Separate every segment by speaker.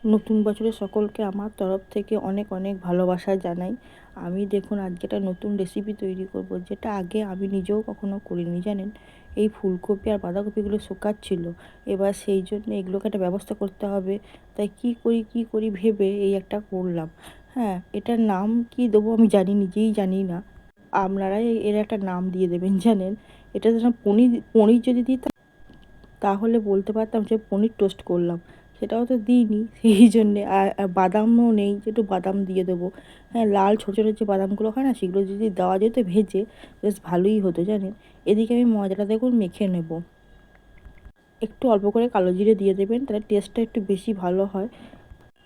Speaker 1: নতুন বছরের সকলকে আমার তরফ থেকে অনেক অনেক ভালোবাসা জানাই। আমি দেখুন আজকে একটা নতুন রেসিপি তৈরি করব, যেটা আগে আমি নিজেও কখনো করিনি জানেন। এই ফুলকপি আর বাঁধাকপিগুলো শুকাচ্ছিল, এবার সেই জন্য এগুলোকে একটা ব্যবস্থা করতে হবে। তাই কি করি ভেবে এই একটা করলাম। হ্যাঁ, এটার নাম কি দেবো আমি নিজেই জানি না। আপনারাই এর একটা নাম দিয়ে দেবেন জানেন। এটা যেন পনির পনির যদি দিই তাহলে বলতে পারতাম যে পনির টোস্ট করলাম, সেটাও তো দিইনি। সেই জন্যে আর বাদামও নেই যে একটু বাদাম দিয়ে দেবো। হ্যাঁ, লাল ছোটো ছোটো যে বাদামগুলো হয় না, সেগুলো যদি দেওয়া যেত ভেজে, বেশ ভালোই হতো জানেন। এদিকে আমি ময়দাটা দেখুন মেখে নেব। একটু অল্প করে কালো জিরে দিয়ে দেবেন, তাহলে টেস্টটা একটু বেশি ভালো হয়।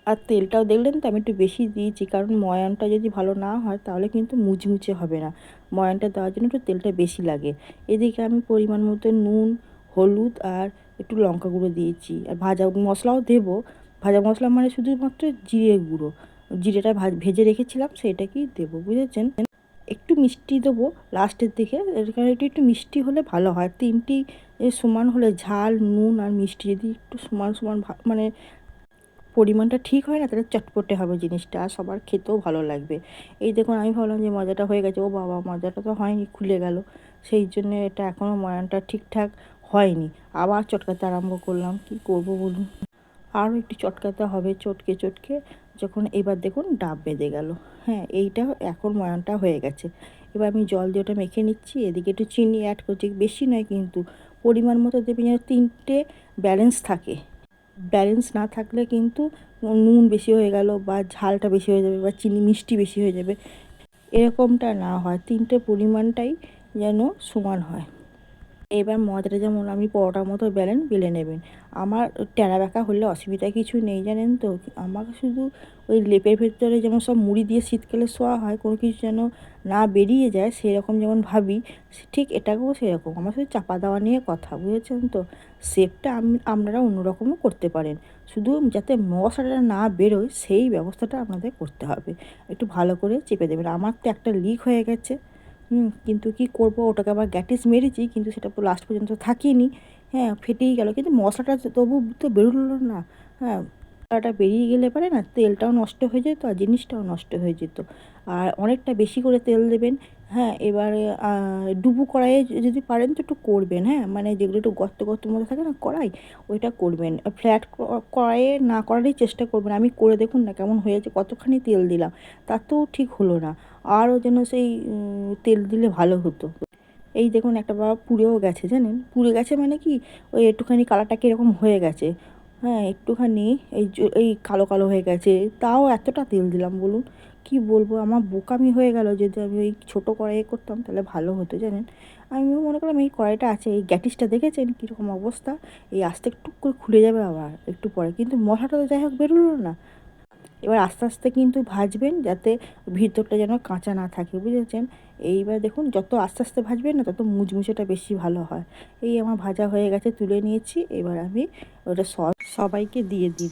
Speaker 1: আর তেলটাও দেখলেন তো আমি একটু বেশি দিয়েছি, কারণ ময়ানটা যদি ভালো না হয় তাহলে কিন্তু মুচমুচে হবে না। ময়ানটা দেওয়ার জন্য একটু তেলটা বেশি লাগে। এদিকে আমি পরিমাণ মতো নুন, হলুদ আর একটু লঙ্কা গুঁড়ো দিয়েছি, আর ভাজা মশলাও দেবো। ভাজা মশলা মানে শুধুমাত্র জিরে গুঁড়ো, জিরেটা ভেজে রেখেছিলাম সেটাকেই দেবো, বুঝেছেন। একটু মিষ্টি দেবো লাস্টের দিকে, এর কারণে একটু একটু মিষ্টি হলে ভালো হয়। তিনটি সমান হলে, ঝাল, নুন আর মিষ্টি যদি একটু সমান সমান মানে পরিমাণটা ঠিক হয় না, তাহলে চটপটে হবে জিনিসটা, আর সবার খেতেও ভালো লাগবে। এই দেখুন আমি ভাবলাম যে মজাটা হয়ে গেছে, ও বাবা মজাটা তো হয়নি, খুলে গেল। সেই জন্য এটা এখনও ময়ানটা ঠিকঠাক হয়নি। আবার চটকাতে আরম্ভ করলাম, কি করব বলুন। আরও একটু চটকাতে হবে, চটকে চটকে যখন এবার দেখুন ডাব বেঁধে গেল। হ্যাঁ, এইটা এখন ময়ানটা হয়ে গেছে। এবার আমি জল দিয়ে ওটা মেখে নিচ্ছি, এদিকে একটু চিনি অ্যাড করছি, বেশি নয় কিন্তু, পরিমাণ মতো দেবেন যেন তিনটে ব্যালেন্স থাকে। ব্যালেন্স না থাকলে কিন্তু নুন বেশি হয়ে গেল, বা ঝালটা বেশি হয়ে যাবে, বা চিনি মিষ্টি বেশি হয়ে যাবে, এরকমটা না হয়। তিনটে পরিমাণটাই যেন সমান হয়। এবার ময়দাটা যেমন আপনি পরোটার মতো বেলে নেবেন। আমার ট্যাড়া ব্যাকা হলে অসুবিধা কিছু নেই জানেন তো। আমাকে শুধু ওই লেপের ভেতরে যেমন সব মুড়ি দিয়ে শীতকালে শোয়া হয়, কোনো কিছু যেন না বেরিয়ে যায় সেরকম যেমন ভাবি, ঠিক এটাকেও সেরকম। আমার শুধু চাপা দেওয়া নিয়ে কথা, বুঝেছেন তো। শেপটা আপনারা অন্যরকমও করতে পারেন, শুধু যাতে মশলাটা না বেরোয় সেই ব্যবস্থাটা আপনাদের করতে হবে। একটু ভালো করে চেপে দেবেন। আমার তো একটা লিক হয়ে গেছে, কিন্তু কি করব, ওটাকে আবার গ্যাটিস মেরেছি, কিন্তু সেটা তো লাস্ট পর্যন্ত থাকিনি। হ্যাঁ, ফেটেই গেল, কিন্তু মশলাটা তবু তো বেরোলো না। হ্যাঁ, মশলাটা বেরিয়ে গেলে পারে না, তেলটাও নষ্ট হয়ে যেত আর জিনিসটাও নষ্ট হয়ে যেত। আর অনেকটা বেশি করে তেল দেবেন। হ্যাঁ, এবারে ডুবু কড়াইয়ে যদি পারেন তো একটু করবেন। হ্যাঁ, মানে যেগুলো একটু গর্ত গর্ত মতো থাকে না কড়াই, ওইটা করবেন। ফ্ল্যাট কড়াইয়ে না করারই চেষ্টা করবেন। আমি করে দেখুন না কেমন হয়েছে, কতখানি তেল দিলাম, তাতেও ঠিক হলো না। আরও যেন সেই তেল দিলে ভালো হতো। এই দেখুন একটা বাবা পুড়েও গেছে জানেন। পুড়ে গেছে মানে কি, ওই একটুখানি কালারটা কীরকম হয়ে গেছে। হ্যাঁ, একটুখানি এই কালো কালো হয়ে গেছে, তাও এতটা তেল দিলাম বলুন। কি বলবো, আমার বোকামি হয়ে গেল। যদি আমি ওই ছোটো কড়াইয়ে করতাম তাহলে ভালো হতো জানেন। আমিও মনে করলাম এই কড়াইটা আছে, এই গ্যাটিসটা দেখেছেন কীরকম অবস্থা, এই আস্তে একটু করে খুলে যাবে আবার একটু পরে, কিন্তু মশলাটা তো যাই হোক বেরোলো না। এবার আস্তে আস্তে কিন্তু ভাজবেন, যাতে ভিতরটা যেন কাঁচা না থাকে, বুঝেছেন। এইবার দেখুন যত আস্তে আস্তে ভাজবেন না, তত মুচমুচেটা বেশি ভালো হয়। এই আমার ভাজা হয়ে গেছে, তুলে নিয়েছি। এবার আমি ওটা সবাইকে দিয়ে দিই।